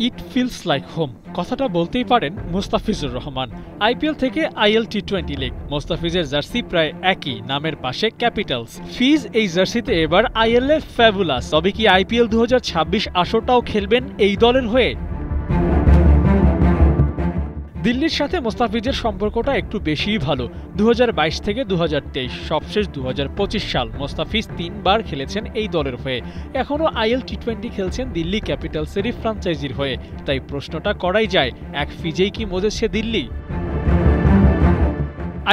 It feels like home কথাটা বলতেই পারেন মুস্তাফিজুর রহমান। আইপিএল থেকে আইএল টি20 লিগ, মুস্তাফিজের জার্সি প্রায় একই, নামের পাশে ক্যাপিটালস। ফিজ এই জার্সিতে এবার আইএলএ ফ্যাবুলাস। তবে কি আইপিএল 2026 আসরটাও খেলবেন এই দলের হয়ে? দিল্লির সাথে মুস্তাফিজের সম্পর্কটা একটু বেশিই ভালো। 2022 থেকে 2023, সবশেষ 2025 সাল মুস্তাফিজ 3 বার খেলেছেন এই দলের হয়ে। এখনও আইএল টি20 খেলছেন দিল্লি ক্যাপিটালসেরই ফ্র্যাঞ্চাইজির হয়ে। তাই প্রশ্নটা করাই যায়, এক ফিজেই কি মজেছে দিল্লি?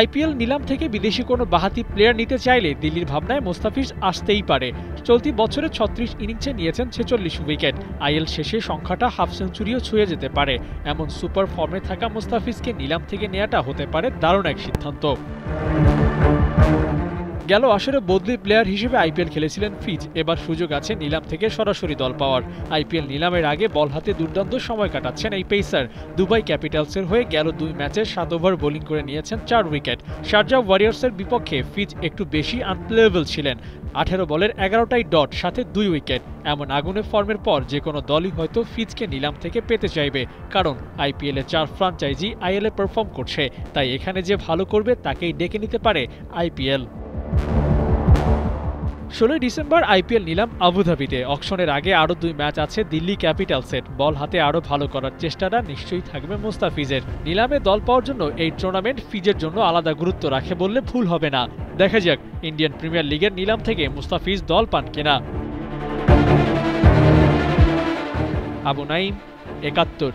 আইপিএল নিলাম থেকে বিদেশি কোনো বাহাতি প্লেয়ার নিতে চাইলে দিল্লির ভাবনায় মুস্তাফিজ আসতেই পারে। চলতি বছরে 36 ইনিংসে নিয়েছেন 46 উইকেট। আইএল শেষে সংখ্যাটা হাফ সেঞ্চুরিও ছুঁয়ে যেতে পারে। এমন সুপার ফর্মে থাকা মুস্তাফিজকে নিলাম থেকে নেওয়াটা হতে পারে দারুণ এক সিদ্ধান্ত। গেল আসরে বদলি প্লেয়ার হিসেবে আইপিএল খেলেছিলেন ফিজ। এবার সুযোগ আছে নিলাম থেকে সরাসরি দল পাওয়ার। আইপিএল নিলামের আগে বল হাতে দুর্দান্ত সময় কাটাচ্ছেন এই পেসার। দুবাই ক্যাপিটালসের হয়ে গেল 2 ম্যাচে 7 ওভার বোলিং করে নিয়েছেন 4 উইকেট। শারজাহ ওয়ারিয়র্সের বিপক্ষে ফিজ একটু বেশি আনপ্লেয়েবল ছিলেন। 18 বলের 11টাই ডট, সাথে 2 উইকেট। এমন আগুনে ফর্মের পর যে কোনো দলই হয়তো ফিজকে নিলাম থেকে পেতে চাইবে, কারণ আইপিএলে 4 ফ্র্যাঞ্চাইজি আইএলে পারফর্ম করছে। তাই এখানে যে ভালো করবে তাকেই ডেকে নিতে পারে আইপিএল। 16 ডিসেম্বর আইপিএল নিলাম আবুধাবিতে। অকশনের আগে আরও 2 ম্যাচ আছে দিল্লি ক্যাপিটালসের। বল হাতে আরও ভালো করার চেষ্টাটা নিশ্চয়ই থাকবে মুস্তাফিজের। নিলামে দল পাওয়ার জন্য এই টুর্নামেন্ট ফিজের জন্য আলাদা গুরুত্ব রাখে বললে ভুল হবে না। দেখা যাক ইন্ডিয়ান প্রিমিয়ার লিগের নিলাম থেকে মুস্তাফিজ দল পান কিনা। আবু নাইম, 71।